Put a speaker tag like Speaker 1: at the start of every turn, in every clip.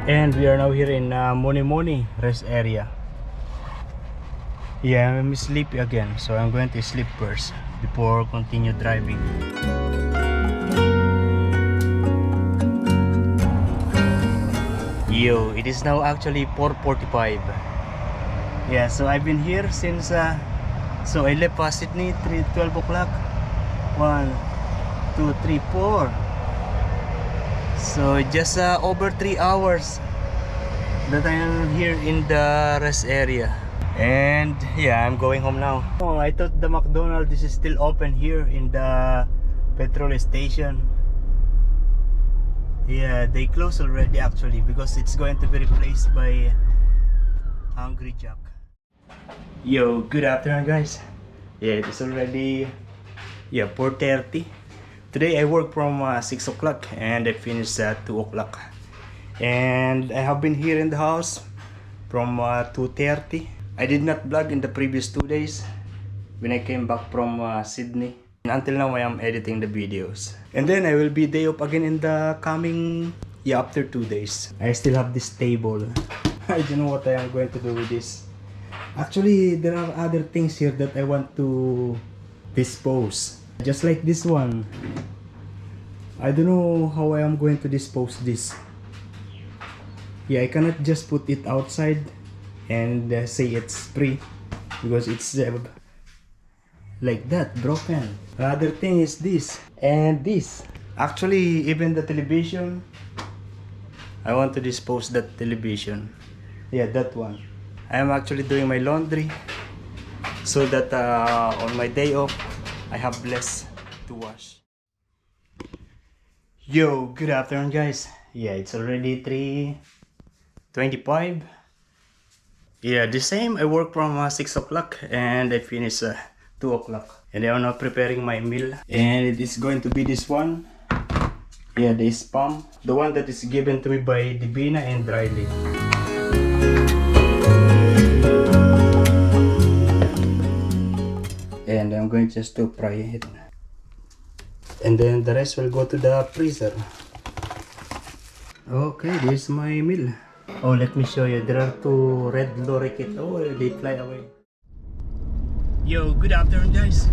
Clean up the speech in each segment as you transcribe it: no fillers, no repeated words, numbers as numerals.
Speaker 1: And we are now here in Moni rest area. Yeah, I'm sleepy again, so I'm going to sleep first before continue driving. Yo, it is now actually 4:45. Yeah, so I've been here since so I left Sydney 12 o'clock. 1, 2, 3, 4. So just over 3 hours that I'm here in the rest area. And yeah, I'm going home now. Oh, I thought the McDonald's is still open here in the petrol station. Yeah, they closed already actually because it's going to be replaced by Hungry Jack. Yo, good afternoon guys. Yeah, it's already 4:30. Today I work from 6 o'clock and I finish at 2 o'clock. And I have been here in the house from 2:30. I did not vlog in the previous 2 days when I came back from Sydney. And until now I am editing the videos. And then I will be day off again in the coming, after 2 days. I still have this table. I don't know what I am going to do with this. Actually, there are other things here that I want to dispose. Just like this one. I don't know how I am going to dispose this. Yeah, I cannot just put it outside and say it's free because it's like that, broken. Another thing is this and this. Actually, even the television, I want to dispose that television. Yeah, that one. I am actually doing my laundry so that on my day off I have less to wash. Yo, good afternoon guys. Yeah, it's already 3:25. Yeah, the same. I work from 6 o'clock and I finish 2 o'clock. And I am now preparing my meal. And it is going to be this one. Yeah, the spam. The one that is given to me by Divina and Riley. And I'm going just to fry it. And then the rest will go to the freezer. Okay, this is my meal. Oh, let me show you. There are 2 red lorikeet. Oh, they fly away. Yo, good afternoon guys.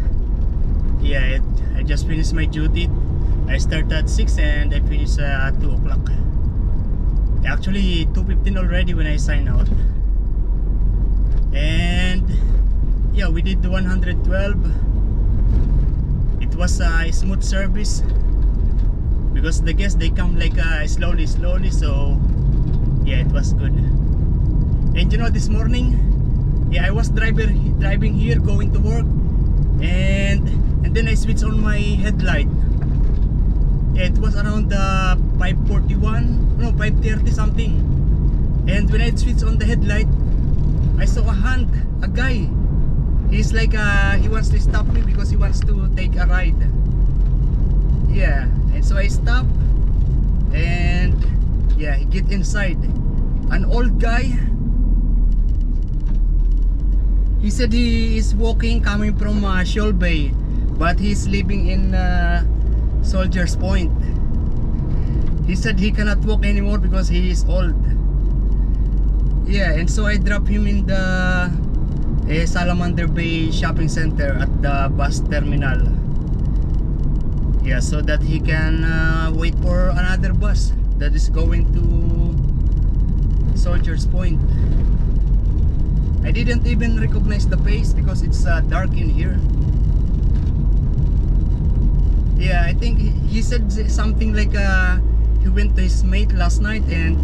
Speaker 1: Yeah, I just finished my duty. I start at 6 and I finish at 2 o'clock. Actually 2:15 already when I sign out. And yeah, we did the 112. It was a smooth service because the guests, they come like slowly, so yeah, it was good. And you know, this morning, yeah, I was driving here going to work, and then I switched on my headlight. Yeah, it was around 5:41, no, 5:30 something. And when I switched on the headlight, I saw a guy. He's like he wants to stop me because he wants to take a ride. Yeah, and so I stopped, and yeah, he get inside. An old guy. He said he is walking coming from Shoal Bay, but he's living in Soldiers Point. He said he cannot walk anymore because he is old. Yeah, and so I dropped him in the Salamander Bay Shopping Center at the bus terminal. Yeah, so that he can wait for another bus that is going to Soldiers Point. I didn't even recognize the face because it's dark in here. Yeah, I think he said something like he went to his mate last night and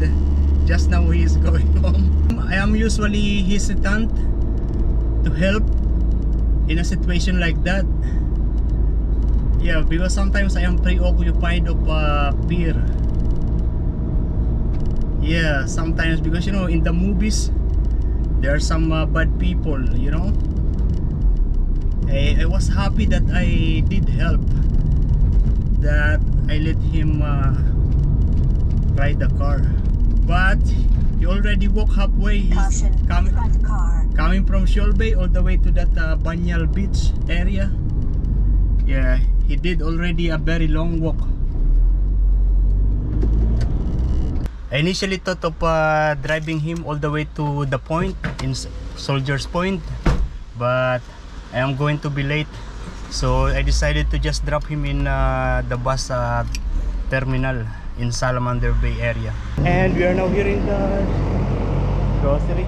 Speaker 1: just now he is going home. I am usually hesitant to help in a situation like that. Yeah, because sometimes I am preoccupied of fear. Yeah, sometimes because you know, in the movies there are some bad people, you know. I was happy that I did help, that I let him ride the car, but he already walked halfway. He's coming from Shoal Bay all the way to that Banyal Beach area. Yeah, he did already a very long walk. I initially thought of driving him all the way to the point in Soldier's Point, but I am going to be late, so I decided to just drop him in the bus terminal in Salamander Bay area. And we are now here in the grocery.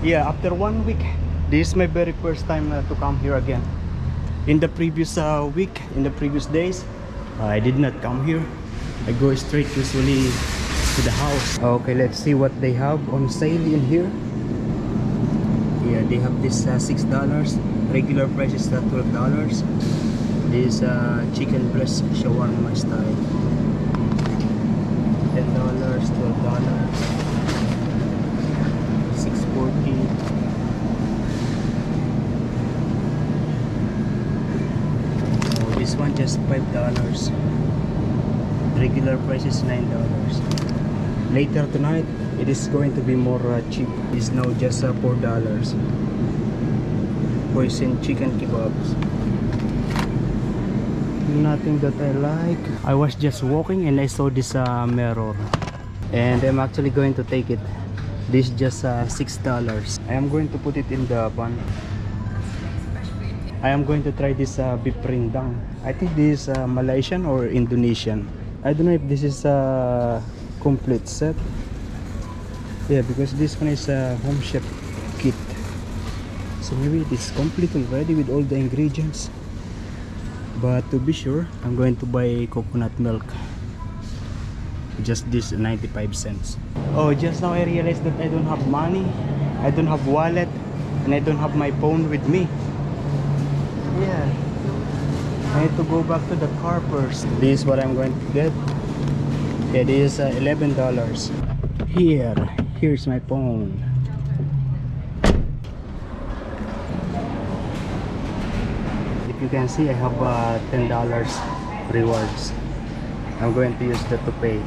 Speaker 1: Yeah, after 1 week, this is my very first time to come here again. In the previous week, in the previous days, I did not come here. I go straight usually to the house. Okay, let's see what they have on sale in here. Yeah, they have this $6. Regular price is $12. This chicken breast shawarma style. $10, $12, $6.40. Oh, this one just $5. Regular price is $9. Later tonight, it is going to be more cheap. It's now just $4. Poison chicken kebabs. Nothing that I like. I was just walking and I saw this mirror, and I'm actually going to take it. This is just $6. I am going to put it in the bun. I am going to try this beef rendang. I think this is Malaysian or Indonesian. I don't know if this is a complete set. Yeah, because this one is a home chef kit. So maybe it is complete already with all the ingredients. But to be sure, I'm going to buy coconut milk. Just this 95 cents. Oh, just now I realized that I don't have money. I don't have wallet, and I don't have my phone with me. Yeah, I need to go back to the car first. This is what I'm going to get. It is $11. Here's my phone. If you can see, I have $10 rewards. I'm going to use that to pay.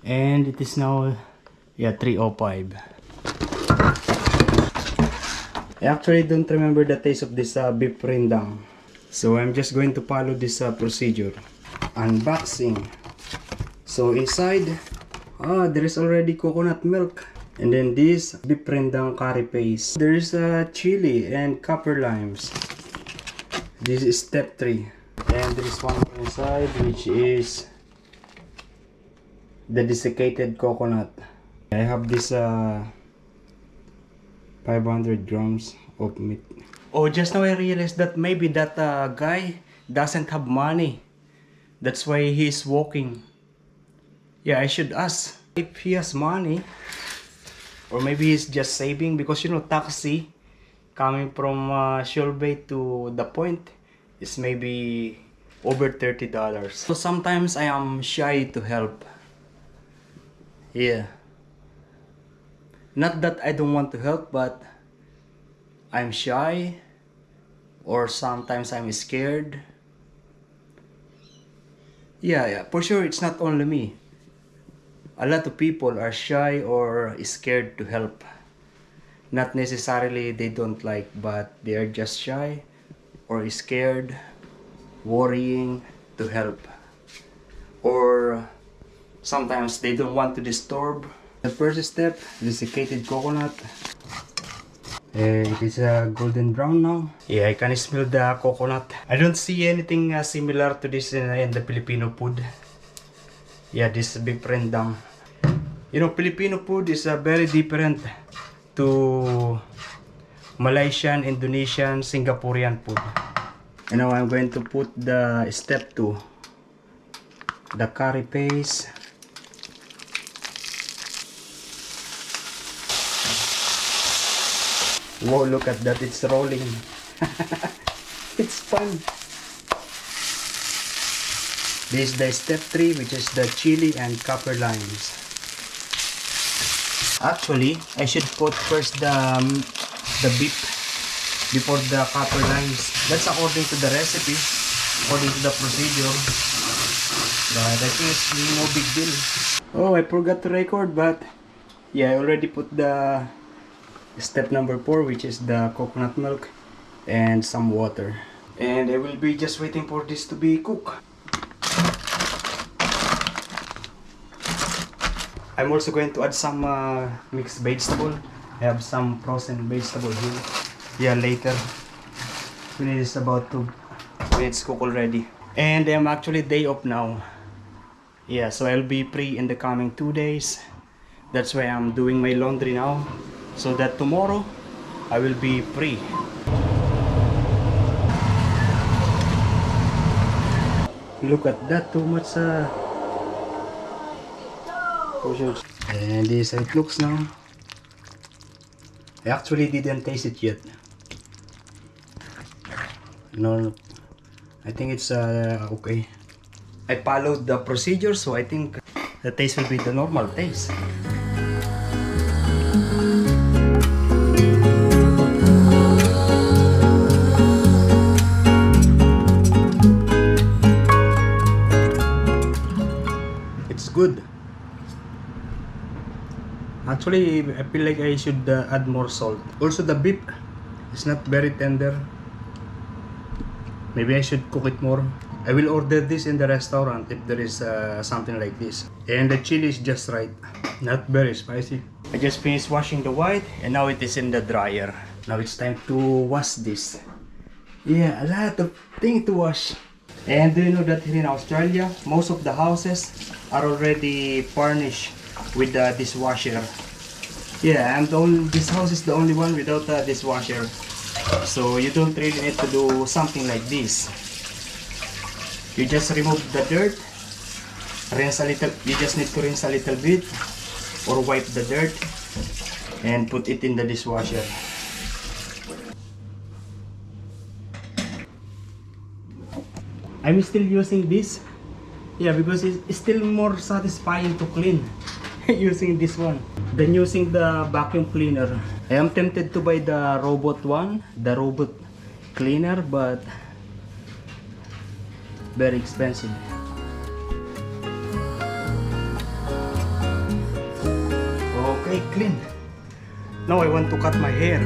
Speaker 1: And it is now, yeah, 3:05. I actually don't remember the taste of this beef rendang, so I'm just going to follow this procedure. Unboxing. So inside, there is already coconut milk, and then this beef rendang curry paste. There is chili and copper limes. This is step 3, and there is one more inside, which is the desiccated coconut. I have this 500 grams of meat. Oh, just now I realized that maybe that guy doesn't have money. That's why he's walking. Yeah, I should ask if he has money, or maybe he's just saving, because you know, taxi coming from Shoal Bay to the point is maybe over $30. So sometimes I am shy to help. Yeah, not that I don't want to help, but I'm shy, or sometimes I'm scared. Yeah, for sure it's not only me. A lot of people are shy or scared to help. Not necessarily they don't like, but they are just shy or scared, worrying to help. Or sometimes they don't want to disturb. The first step, desiccated coconut. It is golden brown now. Yeah, I can smell the coconut. I don't see anything similar to this in the Filipino food. Yeah, this beef rendang. You know, Filipino food is very different to Malaysian, Indonesian, Singaporean food. And now I'm going to put the step 2, the curry paste. Whoa, look at that, it's rolling. It's fun. This is the step 3, which is the chili and copper limes. Actually, I should put first the beef before the copper limes. That's according to the recipe, according to the procedure. But I think it's no big deal. Oh, I forgot to record, but yeah, I already put the step number 4, which is the coconut milk and some water. And I will be just waiting for this to be cooked. I'm also going to add some mixed vegetable. I have some frozen vegetable here. Yeah, later when it is about to, when it's cooked already. And I'm actually day off now. Yeah, so I'll be free in the coming 2 days. That's why I'm doing my laundry now, so that tomorrow I will be free. Look at that, too much portions. And this is how it looks now. I actually didn't taste it yet. No, I think it's okay. I followed the procedure, so I think the taste will be the normal taste. It's good. Actually, I feel like I should add more salt. Also, the beef is not very tender. Maybe I should cook it more. I will order this in the restaurant if there is something like this. And the chili is just right. Not very spicy. I just finished washing the white and now it is in the dryer. Now it's time to wash this. Yeah, a lot of things to wash. And do you know that here in Australia, most of the houses are already furnished with the dishwasher. Yeah, this house is the only one without a dishwasher. So you don't really need to do something like this. You just remove the dirt, rinse a little, you just need to rinse a little bit or wipe the dirt and put it in the dishwasher. I'm still using this, yeah, because it's still more satisfying to clean using this one than using the vacuum cleaner. I am tempted to buy the robot one, the robot cleaner, but very expensive. Okay, clean. Now I want to cut my hair.